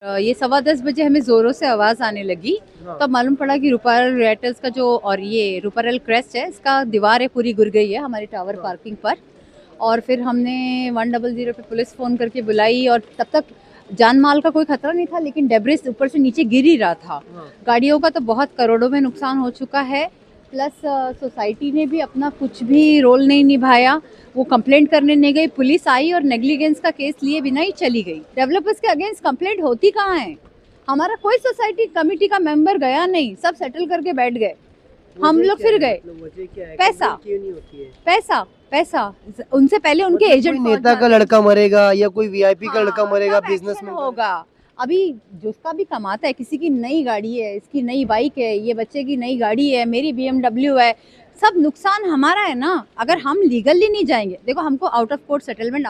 ये 10:15 बजे हमें जोरों से आवाज आने लगी। तब मालूम पड़ा कि रुपारेल रिएटर्स का जो और ये रुपारेल क्रेस्ट है, इसका दीवार है पूरी गिर गई है हमारे टावर पार्किंग पर। और फिर हमने 100 पे पुलिस फ़ोन करके बुलाई और तब तक जान माल का कोई खतरा नहीं था, लेकिन डेब्रिस ऊपर से नीचे गिर ही रहा था। गाड़ियों का तो बहुत करोड़ों में नुकसान हो चुका है। प्लस सोसाइटी ने भी अपना कुछ भी रोल नहीं निभाया। वो कंप्लेंट करने नहीं गई, पुलिस आई और नेग्लिजेंस का केस लिए बिना ही चली गई। डेवलपर्स के अगेंस्ट कंप्लेंट होती कहाँ है? हमारा कोई सोसाइटी कमेटी का मेंबर गया नहीं, सब सेटल करके बैठ गए। हम लोग फिर गए। पैसा पैसा पैसा उनसे पहले उनके एजेंट नेता का लड़का मरेगा या कोई वीआईपी का लड़का मरेगा, बिजनेसमैन होगा। अभी जिसका भी कमाता है, किसी की नई गाड़ी है, इसकी नई बाइक है, ये बच्चे की नई गाड़ी है, मेरी BMW है, सब नुकसान हमारा है ना। अगर हम लीगली नहीं जाएंगे, देखो हमको आउट ऑफ कोर्ट सेटलमेंट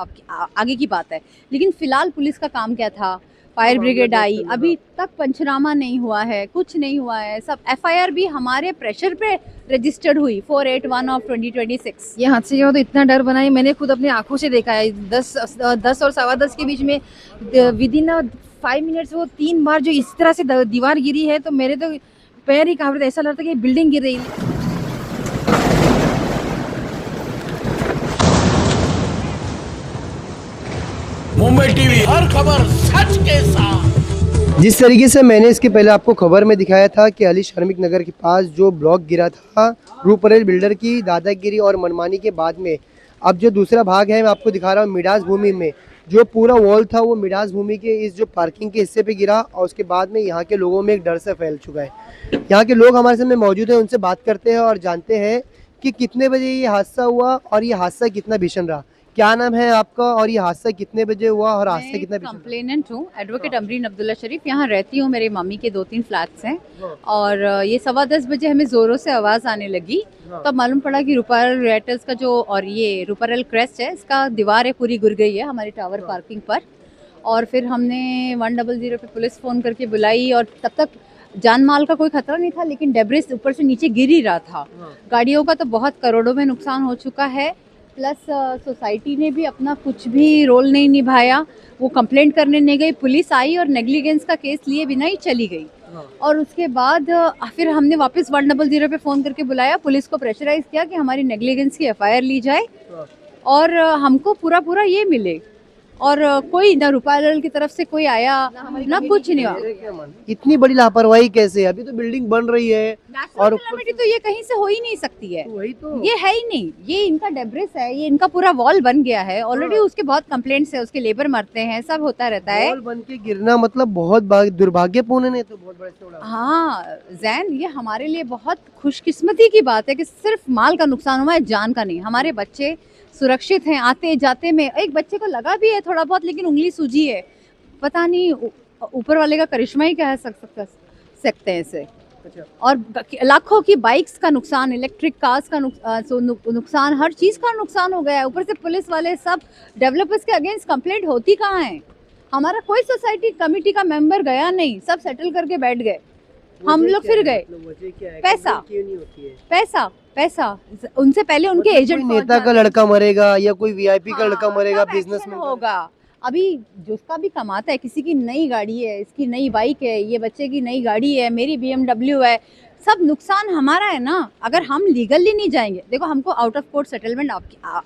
आगे की बात है, लेकिन फिलहाल पुलिस का काम क्या था? फायर ब्रिगेड आई, अभी तक पंचनामा नहीं हुआ है, कुछ नहीं हुआ है। सब FIR भी हमारे प्रेशर पे रजिस्टर्ड हुई 481 ऑफ 2026। ये हादसे के बाद तो इतना डर बना है, मैंने खुद अपनी आंखों से देखा है। 10 और 10:15 के बीच में विद इन 5 मिनट्स वो 3 बार जो इस तरह से दीवार गिरी है, तो मेरे तो पैर ही कांप रहे थे। ऐसा लगता है कि बिल्डिंग गिर रही है। मुंबई टीवी, हर खबर सच के साथ। जिस तरीके से मैंने इसके पहले आपको खबर में दिखाया था कि अली श्रमिक नगर के पास जो ब्लॉक गिरा था रूपरेल बिल्डर की दादागिरी और मनमानी के बाद में, अब जो दूसरा भाग है मैं आपको दिखा रहा हूँ। मिडास भूमि में जो पूरा वॉल था वो मिडास भूमि के इस जो पार्किंग के हिस्से पे गिरा और उसके बाद में यहाँ के लोगों में एक डर से फैल चुका है। यहाँ के लोग हमारे सामने मौजूद हैं, उनसे बात करते हैं और जानते हैं कि कितने बजे ये हादसा हुआ और ये हादसा कितना भीषण रहा। क्या नाम है आपका और ये हादसा कितने बजे हुआ और हादसा कितना भीषण? कंप्लेनेंट हूँ, एडवोकेट अमरीन अब्दुल्ला शरीफ। यहाँ रहती हूँ, मेरे मम्मी के 2-3 फ्लैट्स हैं। और ये 10:15 बजे हमें जोरों से आवाज आने लगी। तब मालूम पड़ा कि रुपारेल रिएटर्स का जो और ये रुपारेल क्रेस्ट है, इसका दीवार है पूरी गिर गई है हमारे टावर पार्किंग पर। और फिर हमने 100 पे पुलिस फ़ोन करके बुलाई और तब तक जान माल का कोई खतरा नहीं था, लेकिन डेब्रिस ऊपर से नीचे गिर ही रहा था। गाड़ियों का तो बहुत करोड़ों में नुकसान हो चुका है। प्लस सोसाइटी ने भी अपना कुछ भी रोल नहीं निभाया। वो कंप्लेंट करने नहीं गई, पुलिस आई और नेग्लिजेंस का केस लिए बिना ही चली गई। और उसके बाद फिर हमने वापस 100 पे फ़ोन करके बुलाया, पुलिस को प्रेशराइज किया कि हमारी नेग्लिजेंस की FIR ली जाए और हमको पूरा ये मिले। और कोई ना रुपारेल की तरफ से कोई आया ना कुछ नहीं हुआ। इतनी बड़ी लापरवाही कैसे? अभी तो बिल्डिंग बन रही है और कैलेमिटी तो ये कहीं से हो ही नहीं सकती है। वही तो ये है ही नहीं, ये इनका डेब्रिस है, ये इनका पूरा वॉल बन गया है ऑलरेडी। उसके बहुत कंप्लेंट्स है, उसके लेबर मरते हैं, सब होता रहता है। वॉल बन के गिरना मतलब बहुत दुर्भाग्यपूर्ण है। तो बहुत बड़े से उड़ा। हाँ जैन, ये हमारे लिए बहुत खुशकिस्मती की बात है कि सिर्फ माल का नुकसान हुआ है, जान का नहीं। हमारे बच्चे सुरक्षित हैं। आते जाते में एक बच्चे को लगा भी है थोड़ा बहुत, लेकिन उंगली सूजी है। पता नहीं ऊपर वाले का करिश्मा ही क्या है, सकते हैं इसे। और लाखों की बाइक्स का नुकसान, इलेक्ट्रिक कार्स का नुकसान, हर चीज़ का नुकसान हो गया है। ऊपर से पुलिस वाले सब डेवलपर्स के अगेंस्ट कंप्लेंट होती कहाँ है? हमारा कोई सोसाइटी कमेटी का मेंबर गया नहीं, सब सेटल करके बैठ गए। हम लोग फिर गए। पैसा उनसे पहले उनके एजेंट, नेता का लड़का मरेगा या कोई वीआईपी का लड़का मरेगा, बिजनेसमैन होगा। अभी जिसका भी कमाता है, किसी की नई गाड़ी है, इसकी नई बाइक है, ये बच्चे की नई गाड़ी है, मेरी BMW है, सब नुकसान हमारा है ना। अगर हम लीगली नहीं जाएंगे, देखो हमको आउट ऑफ कोर्ट सेटलमेंट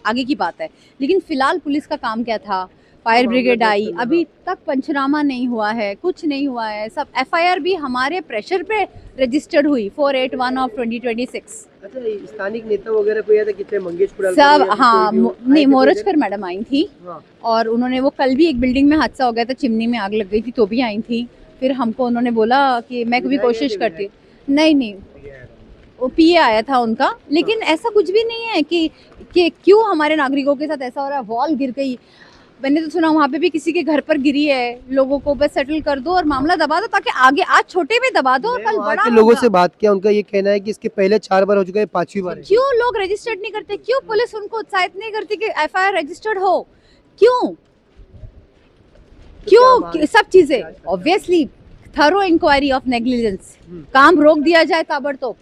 आगे की बात है, लेकिन फिलहाल पुलिस का काम क्या था? फायर ब्रिगेड आई, अभी तक पंचनामा नहीं हुआ है, कुछ नहीं हुआ है। सब FIR भी हमारे प्रेशर पे रजिस्टर्ड हुई 481 ऑफ 2026। अच्छा, स्थानिक नेता वगैरह कोई आया था? कितने मंगेशपुरा सब? हाँ, नहीं, मोरजकर मैडम आई थी। और उन्होंने वो कल भी एक बिल्डिंग में हादसा हो गया था, चिमनी में आग लग गई थी, तो भी आई थी। फिर हमको उन्होंने बोला कि मैं भी कोशिश करती। नहीं, वो PA आया था उनका, लेकिन ऐसा कुछ भी नहीं है कि क्यों हमारे नागरिकों के साथ ऐसा हो रहा है। वॉल गिर गई, मैंने तो सुना वहाँ पे भी किसी के घर पर गिरी है। लोगों को बस सेटल कर दो और मामला दबा दो, ताकि आगे आज छोटे में दबा दो और कल बड़ा। लोगों से बात किया, उनका ये कहना है कि इसके पहले 4 बार हो चुका है, 5वीं बार है। क्यों लोग रजिस्टर्ड नहीं करते? क्यों पुलिस उनको उत्साहित नहीं करती कि FIR रजिस्टर्ड हो? क्यों सब चीजें obviously thorough inquiry of negligence, काम रोक दिया जाए ताबड़तोड़।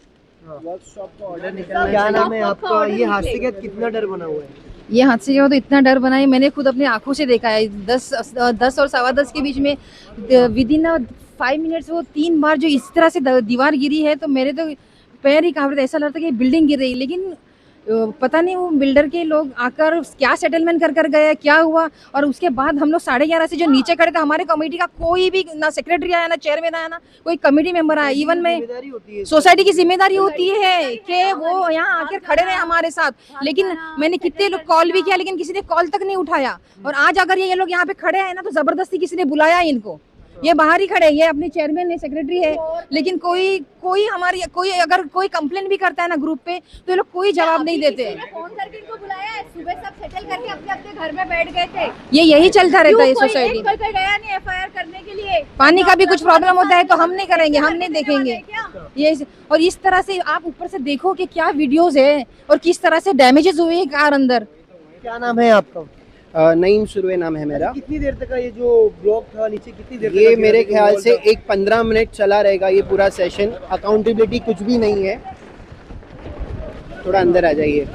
क्या नाम है आपका? ये हादसे के बाद कितना डर बना हुआ है? ये हादसे का तो इतना डर बना है, मैंने खुद अपनी आंखों से देखा है। 10 और 10:15 के बीच में विद इन 5 मिनट्स वो 3 बार जो इस तरह से दीवार गिरी है, तो मेरे तो पैर ही कांप रहे थे। ऐसा लगता कि बिल्डिंग गिर रही, लेकिन पता नहीं वो बिल्डर के लोग आकर क्या सेटलमेंट कर गए, क्या हुआ। और उसके बाद हम लोग 11:30 से जो नीचे खड़े थे, हमारे कमेटी का कोई भी ना सेक्रेटरी आया, ना चेयरमैन आया, ना कोई कमेटी मेंबर आया। इवन मैं सोसाइटी की जिम्मेदारी होती है कि वो यहाँ आकर खड़े रहे हमारे साथ। लेकिन मैंने कितने लोग कॉल भी किया, लेकिन किसी ने कॉल तक नहीं उठाया। और आज अगर ये लोग यहाँ पे खड़े हैं ना, तो जबरदस्ती किसी ने बुलाया इनको। ये बाहर ही खड़े, ये अपने चेयरमैन है, सेक्रेटरी है, लेकिन कोई हमारी अगर कोई कंप्लेन भी करता है ना ग्रुप पे, तो ये लोग कोई जवाब नहीं देते। फोन करके इनको बुलाया है, सुबह सब सेटल करके अपने अपने घर में बैठ गए थे। ये यही चलता रहता है सोसाइटी। कोई गया नहीं एफआईआर करने के लिए। पानी का भी कुछ प्रॉब्लम होता है तो हम नहीं करेंगे, हम नहीं देखेंगे ये। और इस तरह से आप ऊपर से देखो कि क्या वीडियोस है और किस तरह से डैमेजेस हुए हैं कार अंदर। क्या नाम है आपका? नईम सुरवे नाम है मेरा। कितनी देर तक का ये जो ब्लॉक था नीचे, कितनी देर ये तक मेरे ख्याल से एक 15 मिनट चला रहेगा ये पूरा सेशन। अकाउंटेबिलिटी कुछ भी नहीं है। थोड़ा अंदर आ जाइए।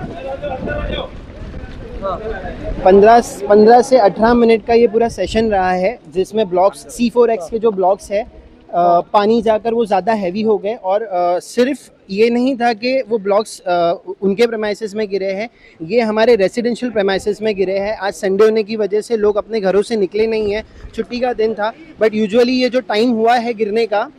15 से 18 मिनट का ये पूरा सेशन रहा है, जिसमें ब्लॉक्स C4X के जो ब्लॉक्स है पानी जाकर वो ज़्यादा हैवी हो गए। और सिर्फ ये नहीं था कि वो ब्लॉक्स उनके प्रेमाइसेस में गिरे हैं, ये हमारे रेसिडेंशियल प्रेमाइसेस में गिरे हैं। आज संडे होने की वजह से लोग अपने घरों से निकले नहीं हैं, छुट्टी का दिन था। बट यूजुअली ये जो टाइम हुआ है गिरने का,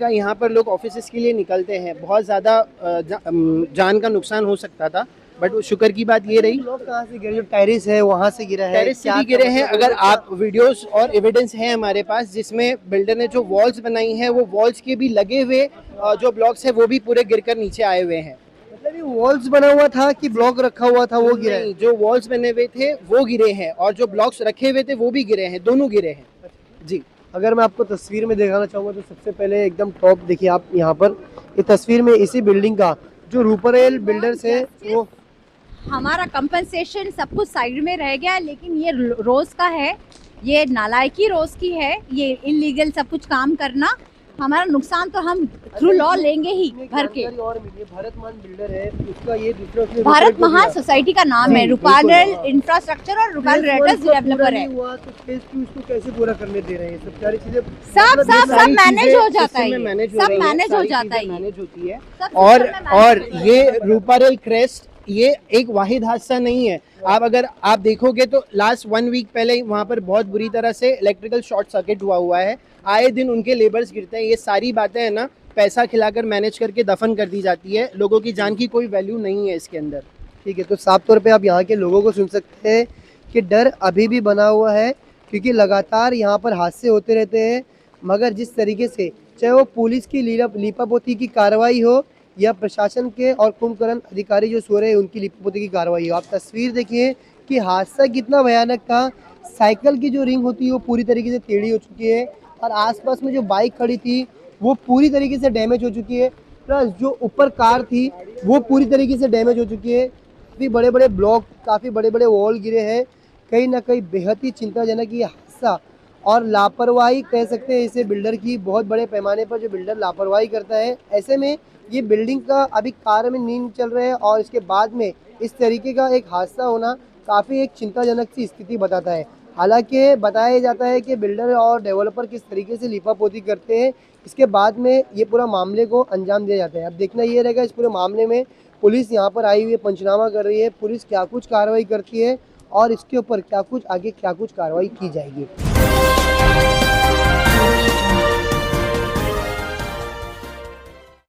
यहाँ पर लोग ऑफिसेस के लिए निकलते हैं। बहुत ज़्यादा जान का नुकसान हो सकता था, बट शुक्र की बात ये रही। ब्लॉक कहाँ से गिरे? जो टेरिस है वहाँ से गिरा है? टेरिस से भी गिरे हैं। अगर आप वीडियोस और एविडेंस है हमारे पास, जिसमें बिल्डर ने जो वॉल्स बनाई हैं, वो वॉल्स के भी लगे हुए जो ब्लॉक्स है वो भी पूरे गिरकर नीचे आए हुए हैं। मतलब ये वॉल्स बना हुआ था कि ब्लॉक रखा हुआ था वो गिरा है? नहीं, जो वॉल्स बने हुए थे वो गिरे हैं और जो ब्लॉक्स रखे हुए थे वो भी गिरे हैं, दोनों गिरे हैं जी। अगर मैं आपको तस्वीर में दिखाना चाहूँगा तो सबसे पहले एकदम टॉप देखिए आप यहाँ पर, ये तस्वीर में इसी बिल्डिंग का जो रूपरेल बिल्डर्स है वो हमारा कंपनसेशन सब कुछ साइड में रह गया, लेकिन ये रोज का है, ये नालायकी रोज की है, ये इलीगल सब कुछ काम करना। हमारा नुकसान तो हम थ्रू लॉ लेंगे ही भर के। और भारत महान बिल्डर है, उसका ये दूसरा भारत महान सोसाइटी का नाम है, रूपारेल इंफ्रास्ट्रक्चर और रूपारेल रेटर्स डेवलपर है। हुआ तो फेज 2 इसको कैसे पूरा करने दे रहे हैं? सब सारी चीजें सब मैनेज हो जाता है, सब मैनेज हो जाता है, मैनेज होती है। और ये रूपारेल क्रेस्ट ये एक वाहिद हादसा नहीं है। आप देखोगे तो लास्ट 1 वीक पहले वहाँ पर बहुत बुरी तरह से इलेक्ट्रिकल शॉर्ट सर्किट हुआ है। आए दिन उनके लेबर्स गिरते हैं। ये सारी बातें है ना, पैसा खिलाकर मैनेज करके दफन कर दी जाती है। लोगों की जान की कोई वैल्यू नहीं है इसके अंदर। ठीक है, तो साफ तौर पे आप यहाँ के लोगों को सुन सकते हैं कि डर अभी भी बना हुआ है, क्योंकि लगातार यहाँ पर हादसे होते रहते हैं। मगर जिस तरीके से चाहे वो पुलिस की लीपापोती की कार्रवाई हो या प्रशासन के और कुंभकर्ण अधिकारी जो सो रहे हैं उनकी लीपापोती की कार्रवाई हो, आप तस्वीर देखिए कि हादसा कितना भयानक था। साइकिल की जो रिंग होती है वो पूरी तरीके से टेढ़ी हो चुकी है और आसपास में जो बाइक खड़ी थी वो पूरी तरीके से डैमेज हो चुकी है। प्लस जो ऊपर कार थी वो पूरी तरीके से डैमेज हो चुकी है। काफ़ी बड़े बड़े ब्लॉक, काफ़ी बड़े बड़े वॉल गिरे हैं। कहीं ना कहीं बेहद ही चिंताजनक ये हादसा और लापरवाही कह सकते हैं इसे बिल्डर की, बहुत बड़े पैमाने पर जो बिल्डर लापरवाही करता है। ऐसे में ये बिल्डिंग का अभी कार्य में नींद चल रहे हैं और इसके बाद में इस तरीके का एक हादसा होना काफ़ी एक चिंताजनक सी स्थिति बताता है। हालांकि बताया जाता है कि बिल्डर और डेवलपर किस तरीके से लीपापोती करते हैं, इसके बाद में ये पूरा मामले को अंजाम दिया जाता है। अब देखना ये रहेगा इस पूरे मामले में पुलिस यहाँ पर आई हुई है, पंचनामा कर रही है, पुलिस क्या कुछ कार्रवाई करती है और इसके ऊपर क्या कुछ आगे क्या कुछ कार्रवाई की जाएगी।